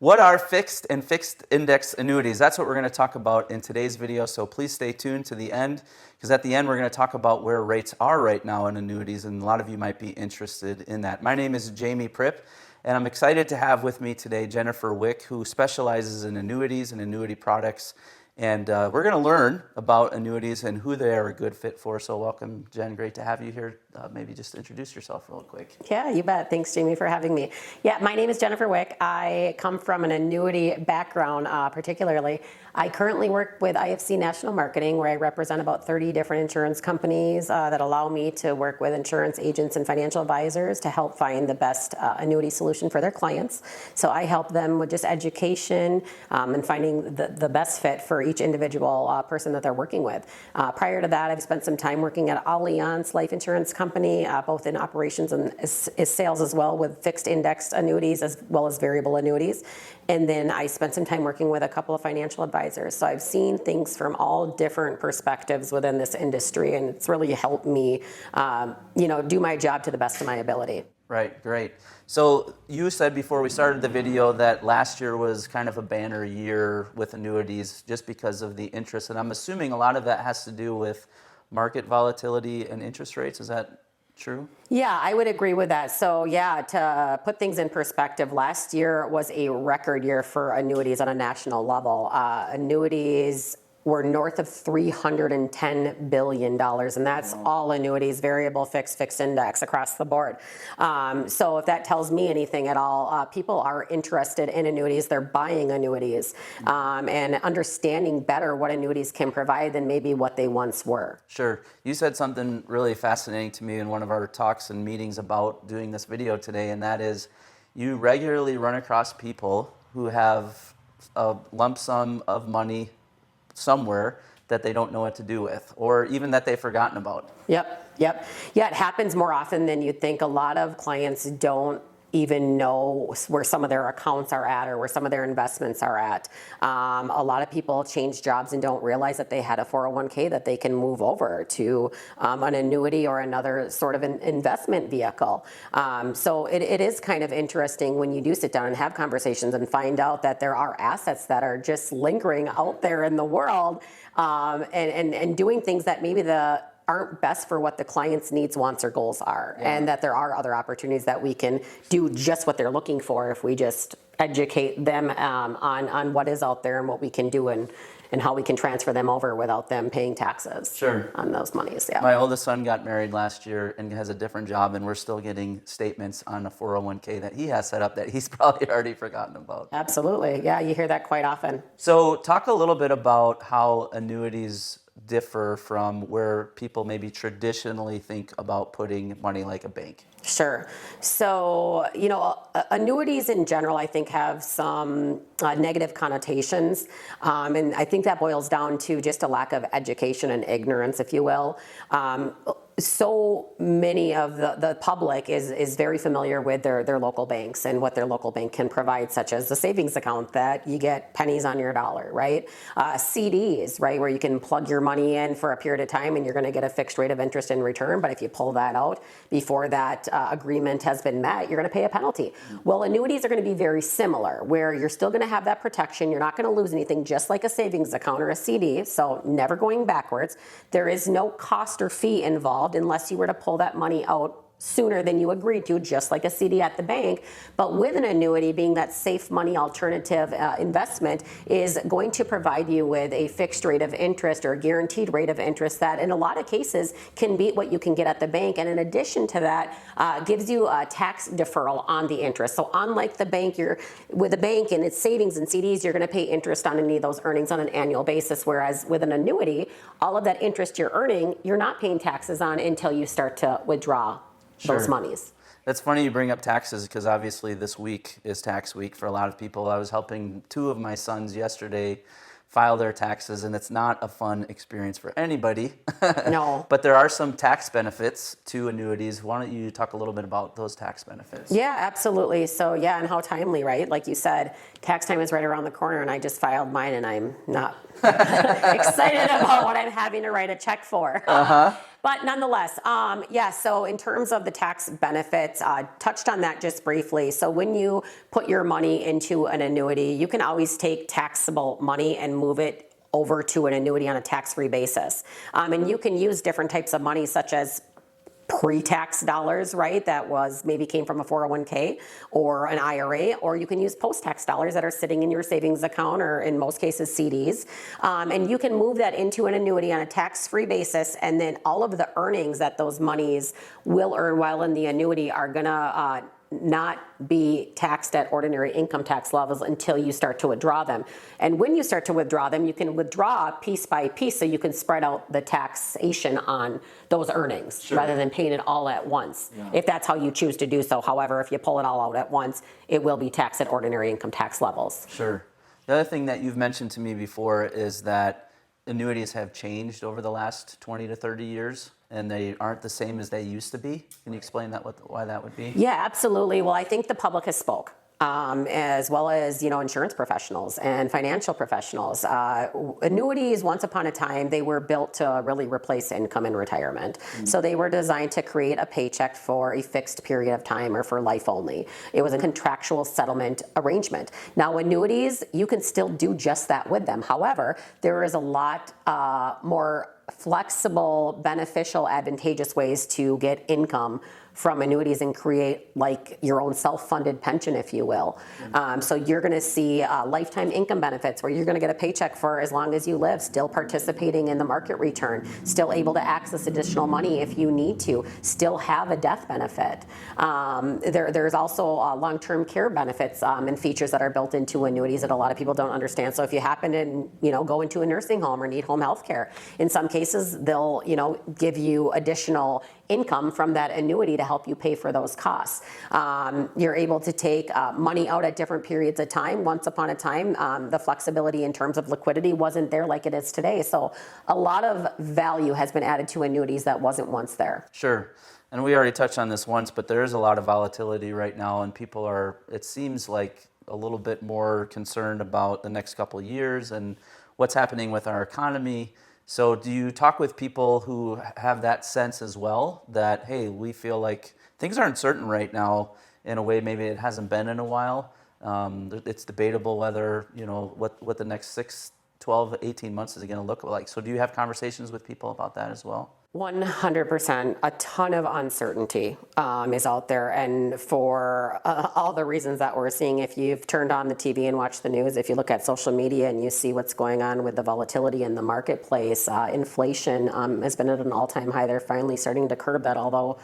What are fixed and fixed index annuities? That's what we're going to talk about in today's video, so please stay tuned to the end, because at the end we're going to talk about where rates are right now in annuities, and a lot of you might be interested in that. My name is Jamie Prip, and I'm excited to have with me today Jennifer Wick, who specializes in annuities and annuity products. And we're going to learn about annuities and who they are a good fit for. So welcome, Jen. Great to have you here. Maybe just introduce yourself real quick. Yeah, you bet. Thanks, Jamie, for having me. Yeah, my name is Jennifer Wick. I come from an annuity background, particularly. I currently work with IFC National Marketing, where I represent about 30 different insurance companies that allow me to work with insurance agents and financial advisors to help find the best annuity solution for their clients. So I help them with just education and finding the best fit for each individual person that they're working with. Prior to that, I've spent some time working at Allianz Life Insurance Company, both in operations and sales as well, with fixed indexed annuities as well as variable annuities. And then I spent some time working with a couple of financial advisors. So I've seen things from all different perspectives within this industry, and it's really helped me, do my job to the best of my ability. Right, great. So you said before we started the video that last year was kind of a banner year with annuities just because of the interest, and I'm assuming a lot of that has to do with market volatility and interest rates. Is that true? Yeah, I would agree with that. So yeah, to put things in perspective, last year was a record year for annuities on a national level. Annuities were north of $310 billion, and that's all annuities, variable, fixed index across the board. So if that tells me anything at all, people are interested in annuities, they're buying annuities, and understanding better what annuities can provide than maybe what they once were. Sure. You said something really fascinating to me in one of our talks and meetings about doing this video today, and that is you regularly run across people who have a lump sum of money somewhere that they don't know what to do with, or even that they've forgotten about. Yep. Yeah, it happens more often than you'd think. A lot of clients don't even know where some of their accounts are at or where some of their investments are at. A lot of people change jobs and don't realize that they had a 401k that they can move over to an annuity or another sort of an investment vehicle. So it is kind of interesting when you do sit down and have conversations and find out that there are assets that are just lingering out there in the world, and doing things that maybe aren't best for what the client's needs, wants, or goals are, and that there are other opportunities that we can do just what they're looking for if we just educate them on what is out there and what we can do and how we can transfer them over without them paying taxes on those monies. Yeah. My oldest son got married last year and has a different job, and we're still getting statements on a 401k that he has set up that he's probably already forgotten about. Absolutely. Yeah, you hear that quite often. So talk a little bit about how annuities differ from where people maybe traditionally think about putting money, like a bank. Sure. So, annuities in general, I think, have some negative connotations. And I think that boils down to just a lack of education and ignorance, if you will. So many of the public is very familiar with their local banks and what their local bank can provide, such as a savings account that you get pennies on your dollar, right? CDs, right, where you can plug your money in for a period of time and you're going to get a fixed rate of interest in return. But if you pull that out before that agreement has been met, you're going to pay a penalty. Well, annuities are going to be very similar, where you're still going to have that protection. You're not going to lose anything, just like a savings account or a CD. So never going backwards. There is no cost or fee involved unless you were to pull that money out sooner than you agreed to, just like a CD at the bank. But with an annuity, being that safe money alternative investment, is going to provide you with a fixed rate of interest or a guaranteed rate of interest that in a lot of cases can beat what you can get at the bank. And in addition to that, gives you a tax deferral on the interest. So unlike the bank, with a bank and its savings and CDs, you're going to pay interest on any of those earnings on an annual basis. Whereas with an annuity, all of that interest you're earning, you're not paying taxes on until you start to withdraw those monies. That's funny you bring up taxes, because obviously this week is tax week for a lot of people. I was helping two of my sons yesterday file their taxes, and it's not a fun experience for anybody. No. But there are some tax benefits to annuities. Why don't you talk a little bit about those tax benefits? Yeah, absolutely. So yeah, and how timely, right? Like you said, tax time is right around the corner, and I just filed mine, and I'm not excited about what I'm having to write a check for. But nonetheless, yeah, so in terms of the tax benefits, touched on that just briefly. So when you put your money into an annuity, you can always take taxable money and move it over to an annuity on a tax-free basis. And you can use different types of money, such as pre-tax dollars, right, that was maybe came from a 401k or an IRA, or you can use post-tax dollars that are sitting in your savings account, or in most cases CDs, and you can move that into an annuity on a tax-free basis, and then all of the earnings that those monies will earn while in the annuity are gonna not be taxed at ordinary income tax levels until you start to withdraw them. And when you start to withdraw them, you can withdraw piece by piece, so you can spread out the taxation on those earnings rather than paying it all at once, if that's how you choose to do so. However, if you pull it all out at once, it will be taxed at ordinary income tax levels. Sure. The other thing that you've mentioned to me before is that annuities have changed over the last 20 to 30 years, and they aren't the same as they used to be. Can you explain that, why that would be? Yeah, absolutely. Well, I think the public has spoke. As well as, insurance professionals and financial professionals. Annuities, once upon a time, they were built to really replace income in retirement. So they were designed to create a paycheck for a fixed period of time or for life only. It was a contractual settlement arrangement. Now, annuities, you can still do just that with them. However, there is a lot more flexible, beneficial, advantageous ways to get income from annuities and create like your own self-funded pension, if you will. So you're going to see lifetime income benefits where you're going to get a paycheck for as long as you live, still participating in the market return, still able to access additional money if you need to, still have a death benefit. There's also long-term care benefits and features that are built into annuities that a lot of people don't understand. So if you happen to go into a nursing home or need home health care, in some cases they'll give you additional income from that annuity to help you pay for those costs. You're able to take money out at different periods of time. Once upon a time, the flexibility in terms of liquidity wasn't there like it is today. So a lot of value has been added to annuities that wasn't once there. Sure. And we already touched on this once, but there is a lot of volatility right now, and people are, it seems like, a little bit more concerned about the next couple of years and what's happening with our economy. So do you talk with people who have that sense as well, that, hey, we feel like things are uncertain right now in a way maybe it hasn't been in a while? It's debatable whether, what the next 6, 12, 18 months is going to look like. So do you have conversations with people about that as well? 100%. A ton of uncertainty is out there, and for all the reasons that we're seeing. If you've turned on the TV and watched the news, if you look at social media and you see what's going on with the volatility in the marketplace, inflation has been at an all-time high. They're finally starting to curb that, although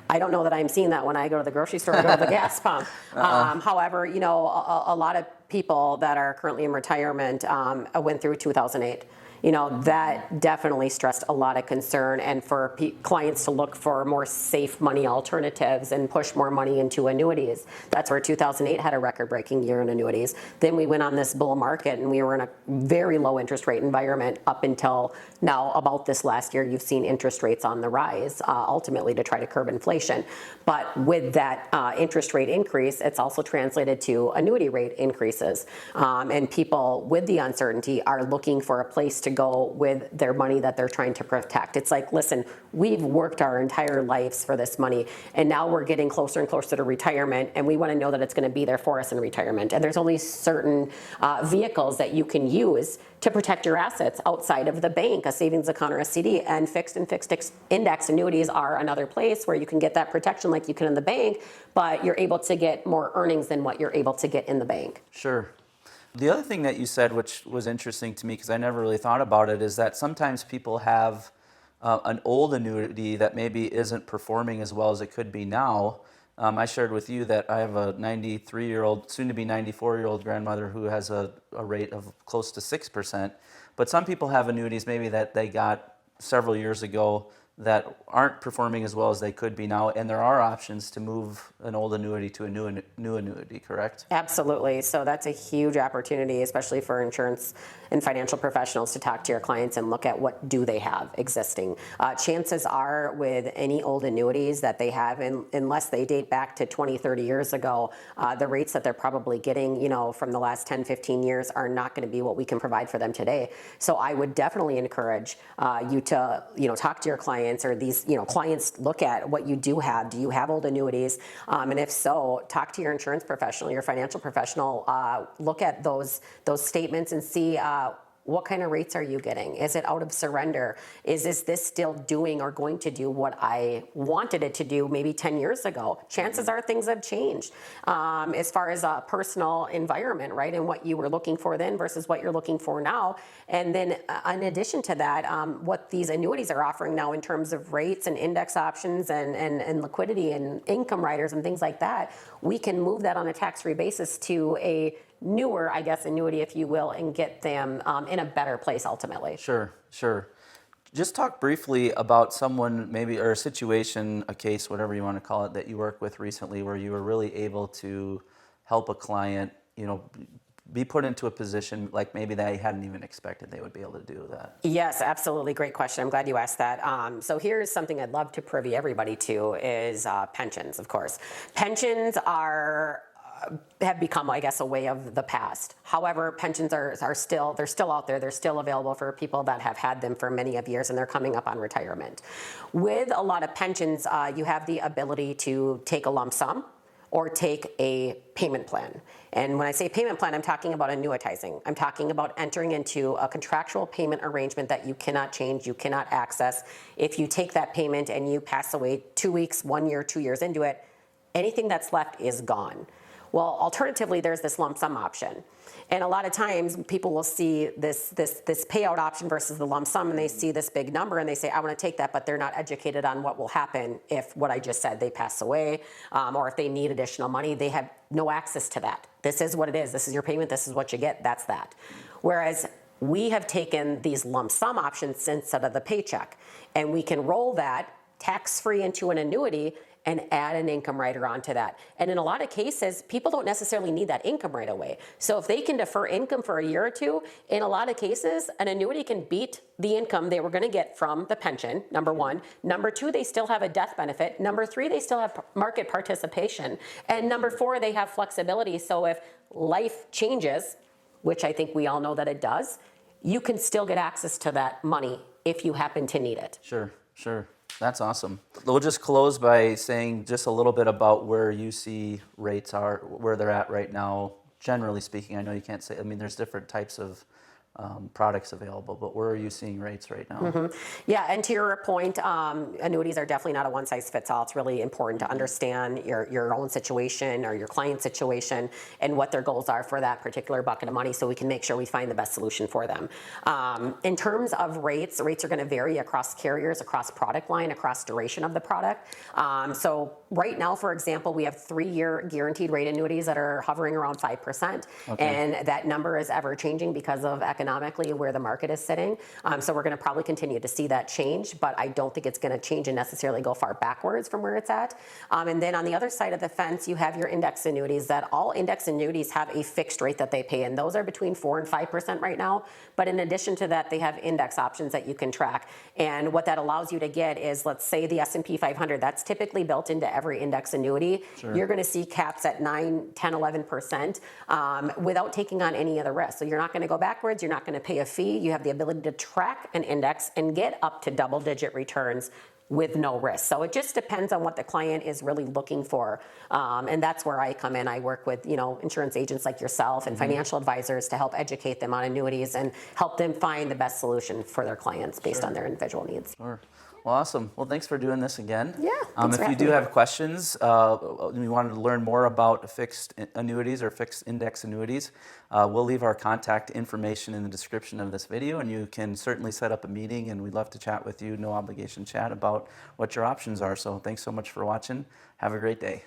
I don't know that I'm seeing that when I go to the grocery store or go to the gas pump. However, a lot of people that are currently in retirement went through 2008. That definitely stressed a lot of concern, and for clients to look for more safe money alternatives and push more money into annuities. That's where 2008 had a record-breaking year in annuities. Then we went on this bull market, and we were in a very low interest rate environment up until now. About this last year, you've seen interest rates on the rise, ultimately to try to curb inflation. But with that interest rate increase, it's also translated to annuity rate increases. And people with the uncertainty are looking for a place to go with their money that they're trying to protect. It's like, listen, we've worked our entire lives for this money, and now we're getting closer and closer to retirement, and we want to know that it's going to be there for us in retirement. And there's only certain vehicles that you can use to protect your assets outside of the bank, a savings account or a CD, and fixed index annuities are another place where you can get that protection like you can in the bank, but you're able to get more earnings than what you're able to get in the bank. Sure. The other thing that you said, which was interesting to me because I never really thought about it, is that sometimes people have an old annuity that maybe isn't performing as well as it could be now. I shared with you that I have a 93-year-old, soon-to-be 94-year-old grandmother who has a rate of close to 6%. But some people have annuities maybe that they got several years ago that aren't performing as well as they could be now, and there are options to move an old annuity to a new annuity, correct? Absolutely. So that's a huge opportunity, especially for insurance and financial professionals, to talk to your clients and look at what do they have existing. Chances are with any old annuities that they have, unless they date back to 20, 30 years ago, the rates that they're probably getting, from the last 10, 15 years are not going to be what we can provide for them today. So I would definitely encourage you to, talk to your clients clients, or these, clients look at what you do have. Do you have old annuities? And if so, talk to your insurance professional, your financial professional. Look at those statements and see what kind of rates are you getting? Is it out of surrender? Is this still doing or going to do what I wanted it to do maybe 10 years ago? Chances are things have changed as far as a personal environment, right? And what you were looking for then versus what you're looking for now. And then in addition to that, what these annuities are offering now in terms of rates and index options and liquidity and income riders and things like that, we can move that on a tax-free basis to a newer, I guess, annuity, if you will, and get them in a better place ultimately. Sure. Just talk briefly about someone maybe, or a situation, a case, whatever you want to call it, that you worked with recently where you were really able to help a client, be put into a position like maybe they hadn't even expected they would be able to do that. Yes, absolutely. Great question. I'm glad you asked that. So here's something I'd love to privy everybody to is pensions, of course. Pensions have become, I guess, a way of the past. However, pensions are still out there. They're still available for people that have had them for many of years, and they're coming up on retirement. With a lot of pensions, you have the ability to take a lump sum or take a payment plan. And when I say payment plan, I'm talking about annuitizing. I'm talking about entering into a contractual payment arrangement that you cannot change, you cannot access. If you take that payment and you pass away 2 weeks, 1 year, 2 years into it, anything that's left is gone. Well, alternatively, there's this lump sum option. And a lot of times people will see this payout option versus the lump sum, and they see this big number and they say, I want to take that, but they're not educated on what will happen if what I just said, they pass away, or if they need additional money, they have no access to that. This is what it is. This is your payment. This is what you get. That's that. Whereas we have taken these lump sum options instead of the paycheck, and we can roll that tax-free into an annuity and add an income rider onto that. And in a lot of cases, people don't necessarily need that income right away. So if they can defer income for a year or two, in a lot of cases, an annuity can beat the income they were gonna get from the pension, number one. Number two, they still have a death benefit. Number three, they still have market participation. And number four, they have flexibility. So if life changes, which I think we all know that it does, you can still get access to that money if you happen to need it. Sure. That's awesome. We'll just close by saying just a little bit about where you see rates are, where they're at right now, generally speaking. I know you can't say, there's different types of products available, but where are you seeing rates right now? Mm-hmm. Yeah, and to your point, annuities are definitely not a one-size-fits-all. It's really important to understand your own situation or your client's situation and what their goals are for that particular bucket of money so we can make sure we find the best solution for them. In terms of rates are going to vary across carriers, across product line, across duration of the product. So right now, for example, we have 3-year guaranteed rate annuities that are hovering around 5%, and that number is ever changing because of economically where the market is sitting. So we're going to probably continue to see that change, but I don't think it's going to change and necessarily go far backwards from where it's at. And then on the other side of the fence, you have your index annuities. That all index annuities have a fixed rate that they pay, and those are between 4 and 5% right now. But in addition to that, they have index options that you can track. And what that allows you to get is, let's say the S&P 500, that's typically built into every index annuity. Sure. You're going to see caps at 9, 10, 11% without taking on any of the risk. So you're not going to go backwards. You're not going to pay a fee. You have the ability to track an index and get up to double-digit returns with no risk. So it just depends on what the client is really looking for. And that's where I come in. I work with, insurance agents like yourself and financial advisors to help educate them on annuities and help them find the best solution for their clients based on their individual needs. Sure. Well, awesome. Well, thanks for doing this again. Yeah. If you do have questions, you wanted to learn more about fixed annuities or fixed index annuities, we'll leave our contact information in the description of this video, and you can certainly set up a meeting, and we'd love to chat with you, no obligation chat about what your options are. So thanks so much for watching. Have a great day.